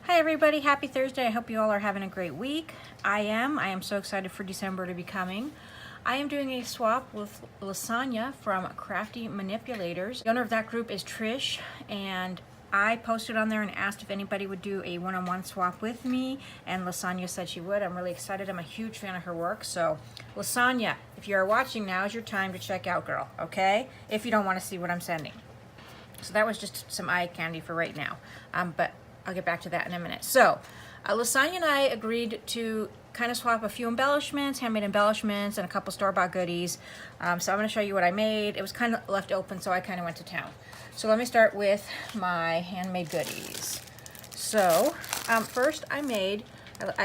Hi everybody, happy Thursday. I hope you all are having a great week. I am so excited for December to be coming. I am doing a swap with LaSonya from Crafty Manipulators. The owner of that group is Trish, and I posted on there and asked if anybody would do a one-on-one swap with me, and LaSonya said she would. I'm really excited. I'm a huge fan of her work. So LaSonya, if you are watching, now is your time to check out, girl, okay? If you don't want to see what I'm sending. So that was just some eye candy for right now, but I'll get back to that in a minute. So LaSonya and I agreed to kind of swap a few embellishments, handmade embellishments, and a couple store-bought goodies. So I'm going to show you what I made. It was kind of left open, so I kind of went to town. So let me start with my handmade goodies. So first I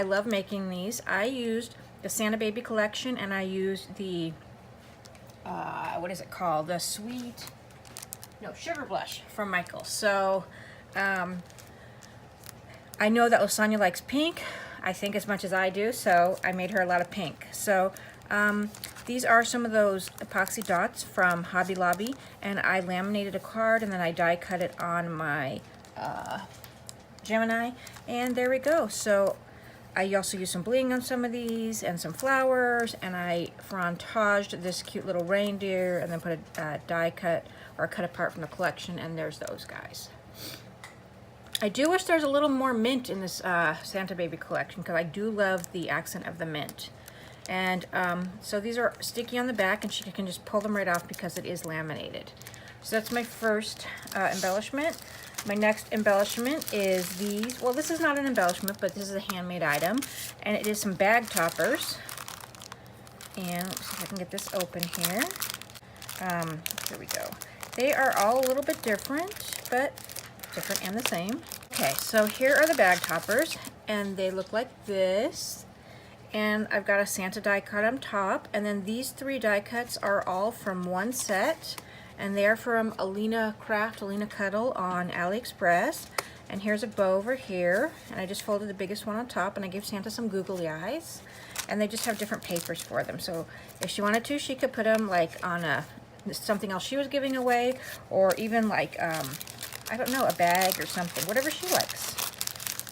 love making these. I used the Santa Baby collection, and I used the, what is it called? The Sugar Blush from Michael. So I know that LaSonya likes pink, I think as much as I do, so I made her a lot of pink. So these are some of those epoxy dots from Hobby Lobby, and I laminated a card and then I die cut it on my Gemini, and there we go. So I also used some bling on some of these and some flowers, and I frontaged this cute little reindeer and then put a die cut or a cut apart from the collection, and there's those guys. I do wish there's a little more mint in this Santa Baby collection, because I do love the accent of the mint. And so these are sticky on the back, and she can just pull them right off because it is laminated. So that's my first embellishment. My next embellishment is these. Well, this is not an embellishment, but this is a handmade item, and it is some bag toppers. And let's see if I can get this open here. Here we go. They are all a little bit different, but different and the same. Okay, so here are the bag toppers, and they look like this. And I've got a Santa die cut on top, and then these three die cuts are all from one set, and they are from Alina Cuddle on AliExpress. And here's a bow over here, and I just folded the biggest one on top, and I gave Santa some googly eyes, and they just have different papers for them. So if she wanted to, she could put them like on something else she was giving away, or even like I don't know, a bag or something, whatever she likes.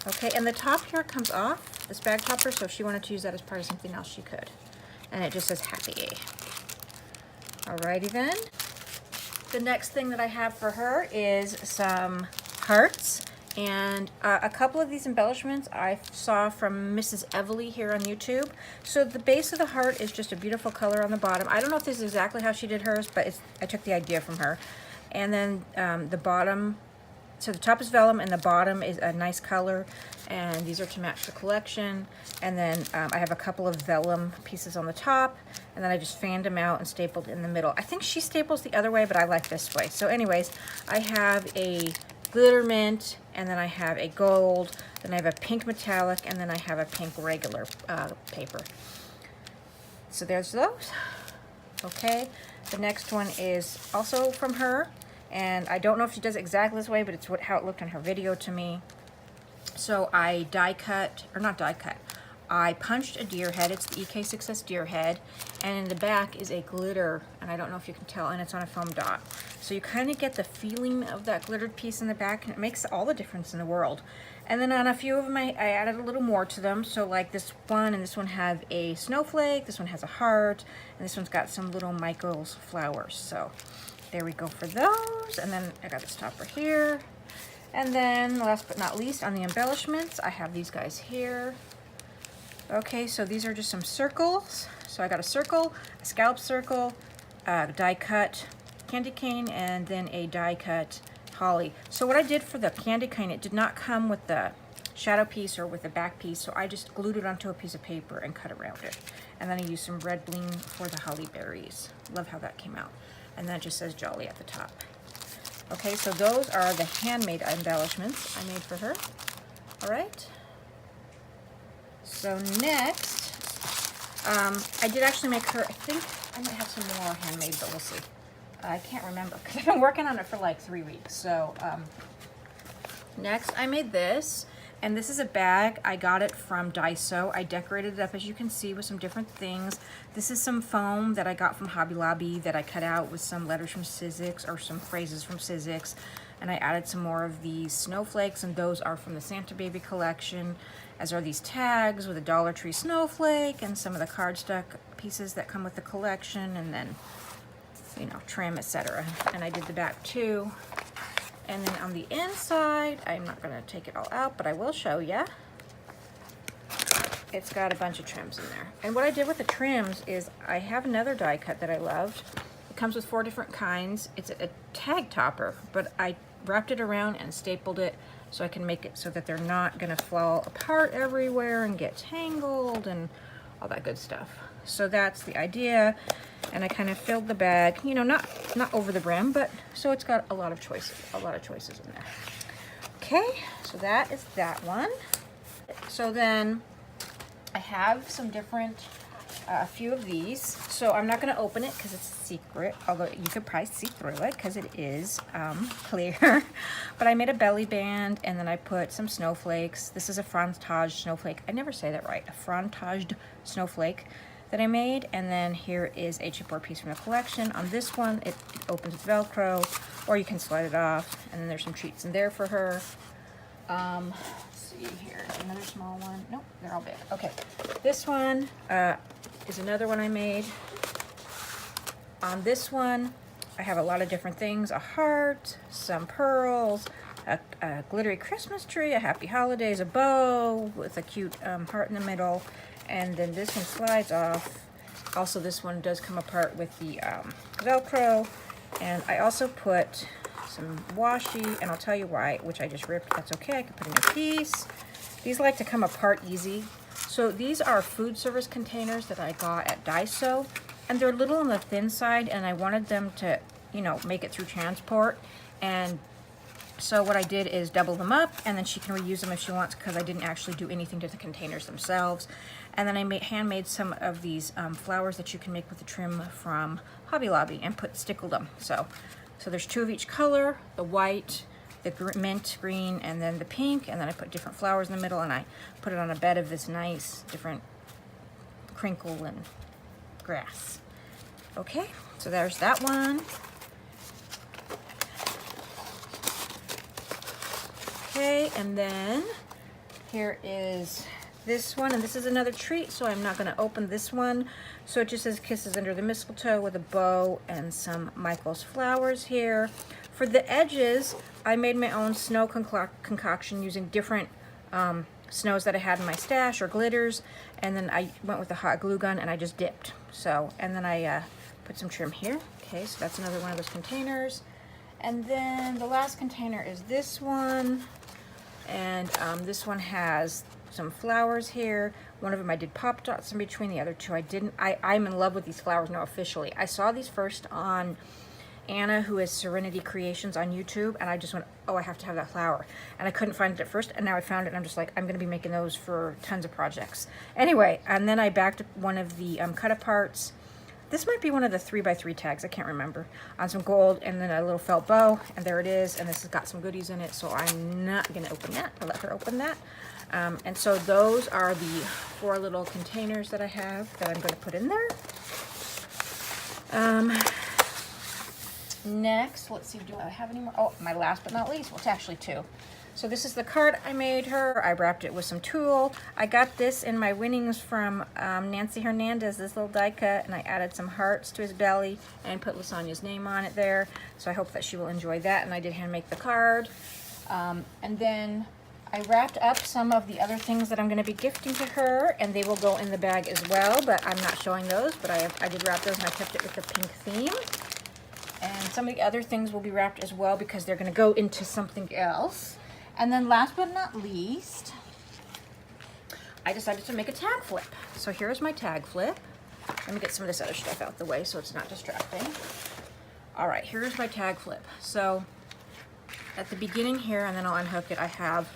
Okay, and the top here comes off, this bag topper, so if she wanted to use that as part of something else, she could. And it just says happy. Alrighty then. The next thing that I have for her is some hearts. And a couple of these embellishments I saw from Mrs. Everly here on YouTube. So the base of the heart is just a beautiful color on the bottom. I don't know if this is exactly how she did hers, but I took the idea from her. And then the bottom, so the top is vellum and the bottom is a nice color, and these are to match the collection. And then I have a couple of vellum pieces on the top, and then I just fanned them out and stapled in the middle. I think she staples the other way, but I like this way. So anyways, I have a glitter mint, and then I have a gold, then I have a pink metallic, and then I have a pink regular paper. So there's those. Okay, the next one is also from her, and I don't know if she does it exactly this way, but it's how it looked in her video to me. So I I punched a deer head. It's the EK Success deer head, and in the back is a glitter, and I don't know if you can tell, and it's on a foam dot. So you kind of get the feeling of that glittered piece in the back, and it makes all the difference in the world. And then on a few of them, I added a little more to them. So like this one and this one have a snowflake, this one has a heart, and this one's got some little Michael's flowers. So there we go for those. And then I got this topper here. And then last but not least, on the embellishments, I have these guys here. Okay, so these are just some circles. So I got a circle, a scallop circle, a die cut candy cane, and then a die cut holly. So what I did for the candy cane, it did not come with the shadow piece or with the back piece, so I just glued it onto a piece of paper and cut around it. And then I used some red bling for the holly berries. Love how that came out. And that just says Jolly at the top. Okay, so those are the handmade embellishments I made for her. All right. So next, I did actually make her, I think I might have some more handmade, but we'll see. I can't remember because I've been working on it for like 3 weeks. So next I made this, and this is a bag. I got it from Daiso. I decorated it up, as you can see, with some different things. This is some foam that I got from Hobby Lobby that I cut out with some letters from Sizzix or some phrases from Sizzix. and I added some more of these snowflakes, and those are from the Santa Baby collection, as are these tags with a Dollar Tree snowflake and some of the cardstock pieces that come with the collection, and then, you know, trim, etc. And I did the back too. And then on the inside, I'm not going to take it all out, but I will show you. It's got a bunch of trims in there. And what I did with the trims is I have another die cut that I loved. It comes with 4 different kinds. It's a tag topper, but I wrapped it around and stapled it so I can make it so that they're not going to fall apart everywhere and get tangled and all that good stuff. So that's the idea. And I kind of filled the bag, you know, not over the brim, but so it's got a lot of choices in there. Okay, so that is that one. So then I have some different, a few of these. So I'm not going to open it because it's a secret, although you could probably see through it because it is clear. But I made a belly band, and then I put some snowflakes. This is a fromaged snowflake. I never say that right. A fromaged snowflake that I made. And then here is a chipboard piece from the collection. On this one, it opens with Velcro, or you can slide it off. And then there's some treats in there for her. See here, another small one. Nope, they're all big. Okay, this one is another one I made. On this one, I have a lot of different things: a heart, some pearls, a glittery Christmas tree, a happy holidays, a bow with a cute heart in the middle, and then this one slides off. Also, this one does come apart with the Velcro, and I also put some washi, and I'll tell you why, which I just ripped. That's okay, I can put in a piece. These like to come apart easy. So these are food service containers that I got at Daiso, and they're a little on the thin side, and I wanted them to, you know, make it through transport. And so what I did is double them up, and then she can reuse them if she wants, because I didn't actually do anything to the containers themselves. And then I handmade some of these flowers that you can make with the trim from Hobby Lobby and stickled them. So there's 2 of each color, the white, the mint green, and then the pink, and then I put different flowers in the middle, and I put it on a bed of this nice different crinkle and grass. Okay, so there's that one. Okay, and then here is this one, and this is another treat, so I'm not going to open this one. So it just says Kisses Under the Mistletoe with a bow and some Michael's flowers here. For the edges, I made my own snow concoction using different snows that I had in my stash or glitters, and then I went with a hot glue gun and I just dipped. So, and then I put some trim here. Okay, so that's another one of those containers. And then the last container is this one, and this one has some flowers here. One of them I did pop dots in between, the other 2 I didn't. I'm in love with these flowers now officially. I saw these first on Anna, who is Serenity Creations on YouTube, and I just went, oh, I have to have that flower. And I couldn't find it at first, and now I found it, and I'm just like, I'm gonna be making those for tons of projects. Anyway, and then I backed one of the cut aparts. This might be one of the 3x3 tags, I can't remember, on some gold, and then a little felt bow, and there it is, and this has got some goodies in it, so I'm not gonna open that. I'll let her open that. And so those are the 4 little containers that I have that I'm going to put in there. Next, let's see, do I have any more? Oh, my last but not least, well, it's actually 2. So this is the card I made her. I wrapped it with some tulle. I got this in my winnings from Nancy Hernandez, this little die cut, and I added some hearts to his belly and put LaSonya's name on it there. So I hope that she will enjoy that, and I did hand make the card. And then I wrapped up some of the other things that I'm going to be gifting to her, and they will go in the bag as well, but I'm not showing those, but I did wrap those, and I kept it with the pink theme. And some of the other things will be wrapped as well because they're going to go into something else. And then last but not least, I decided to make a tag flip. So here's my tag flip. Let me get some of this other stuff out the way so it's not distracting. All right, here's my tag flip. So at the beginning here, and then I'll unhook it, I have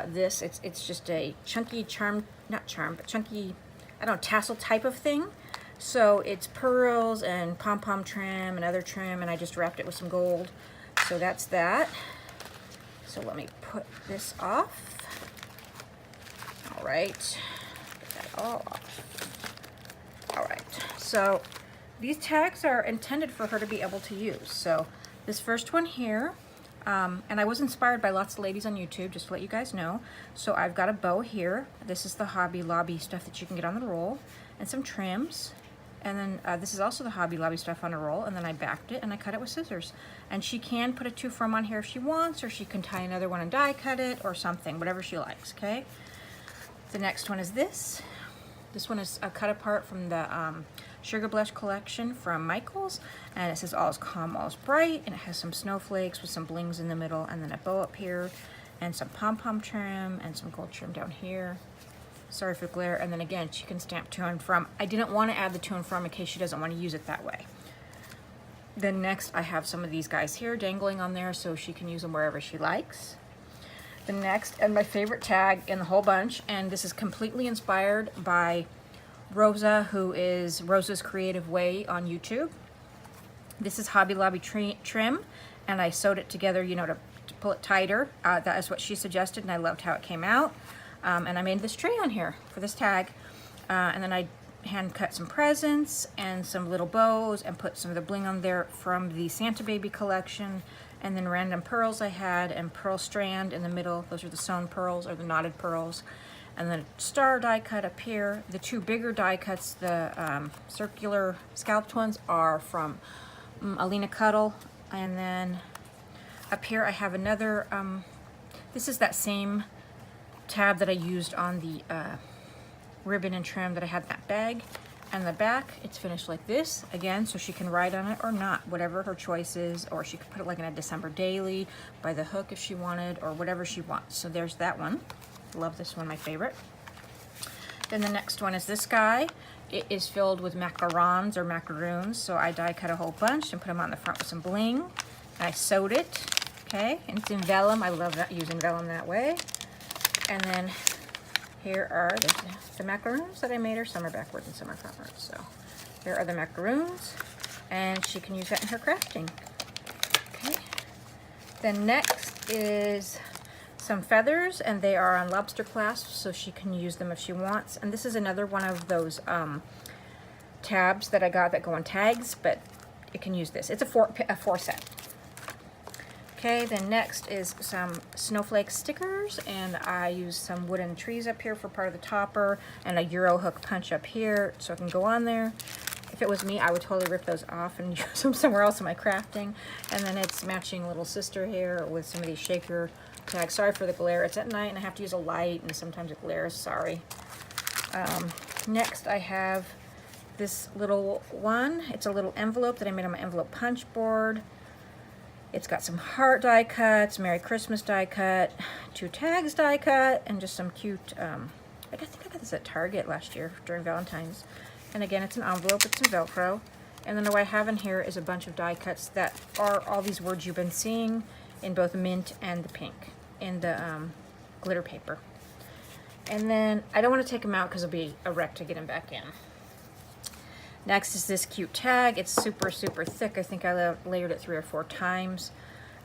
this. It's just a chunky chunky, I don't know, tassel type of thing. So it's pearls and pom-pom trim and other trim, and I just wrapped it with some gold. So that's that. So let me put this off. All right, get that all off. All right, so these tags are intended for her to be able to use. So this first one here, And I was inspired by lots of ladies on YouTube, just to let you guys know. So I've got a bow here. This is the Hobby Lobby stuff that you can get on the roll, and some trims. And then this is also the Hobby Lobby stuff on a roll, and then I backed it and I cut it with scissors. And she can put a 2 from on here if she wants, or she can tie another one and die cut it or something, whatever she likes, okay? The next one is this. This one is a cut apart from the Sugar Blush collection from Michaels, and it says all is calm, all is bright, and it has some snowflakes with some blings in the middle, and then a bow up here, and some pom-pom trim, and some gold trim down here. Sorry for glare. And then again, she can stamp to and from. I didn't want to add the to and from in case she doesn't want to use it that way. Then next I have some of these guys here dangling on there so she can use them wherever she likes. The next, and my favorite tag in the whole bunch, and this is completely inspired by Rosa, who is Rosa's Creative Way on YouTube. This is Hobby Lobby trim, and I sewed it together, you know, to pull it tighter. That is what she suggested, and I loved how it came out. And I made this tray on here for this tag, and then I hand cut some presents and some little bows and put some of the bling on there from the Santa Baby collection, and then random pearls I had, and pearl strand in the middle. Those are the sewn pearls or the knotted pearls, and then a star die cut up here. The 2 bigger die cuts, the circular scalped ones, are from Alina Cuddle, and then up here I have another. This is that same tab that I used on the ribbon and trim that I had in that bag, and the back it's finished like this again, so she can write on it or not, whatever her choice is, or she could put it like in a December daily by the hook if she wanted, or whatever she wants. So there's that one. Love this one, my favorite. Then the next one is this guy. It is filled with macarons or macaroons, so I die cut a whole bunch and put them on the front with some bling. I sewed it, okay, and it's in vellum. I love that, using vellum that way. And then here are the macaroons that I made her. Some are backwards and some are frontwards. So here are the macaroons, and she can use that in her crafting. Okay. Then next is some feathers, and they are on lobster clasps, so she can use them if she wants. And this is another one of those tabs that I got that go on tags, but it can use this. It's a four set. Okay, then next is some snowflake stickers, and I used some wooden trees up here for part of the topper, and a Euro hook punch up here so it can go on there. If it was me, I would totally rip those off and use them somewhere else in my crafting. And then it's matching little sister here with some of these shaker tags. Sorry for the glare. It's at night and I have to use a light, and sometimes it glares. Sorry. Next I have this little one. It's a little envelope that I made on my envelope punch board. It's got some heart die cuts, Merry Christmas die cut, 2 tags die cut, and just some cute, I think I got this at Target last year during Valentine's. And again, it's an envelope, it's some Velcro. And then what I have in here is a bunch of die cuts that are all these words you've been seeing in both mint and the pink in the glitter paper. And then I don't want to take them out because it'll be a wreck to get them back in. Next is this cute tag. It's super, super thick. I think I layered it 3 or 4 times.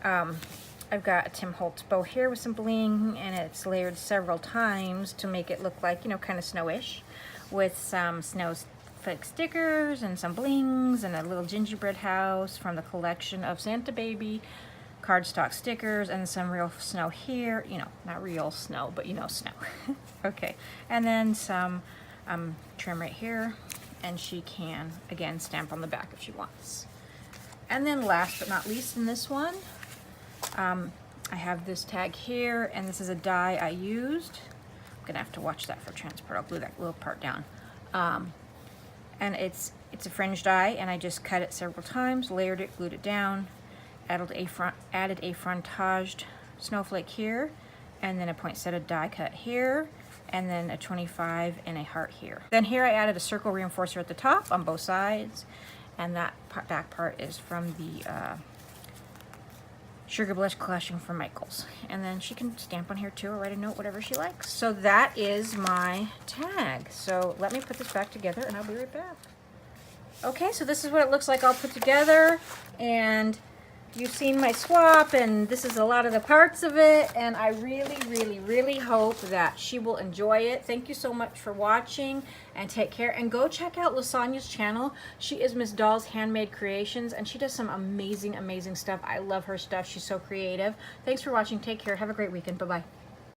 I've got a Tim Holtz bow here with some bling, and it's layered several times to make it look like, you know, kind of snowish, with some snowflake stickers and some blings and a little gingerbread house from the collection of Santa Baby cardstock stickers, and some real snow here. You know, not real snow, but you know, snow. Okay, and then some trim right here. And she can, again, stamp on the back if she wants. And then last but not least in this one, I have this tag here, and this is a die I used. I'm gonna have to watch that for transport. I'll glue that little part down. And it's a fringe die, and I just cut it several times, layered it, glued it down, added a frontaged snowflake here, and then a poinsettia die cut here, and then a 25 and a heart here. Then here I added a circle reinforcer at the top on both sides, and that back part is from the Sugar Blush collection from Michaels. And then she can stamp on here too, or write a note, whatever she likes. So that is my tag. So let me put this back together and I'll be right back. Okay, so this is what it looks like all put together, and you've seen my swap, and this is a lot of the parts of it, and I really, really, really hope that she will enjoy it. Thank you so much for watching, and take care. And go check out LaSonya's channel. She is Msdolls Handmade Creations, and she does some amazing, amazing stuff. I love her stuff. She's so creative. Thanks for watching. Take care. Have a great weekend. Bye-bye.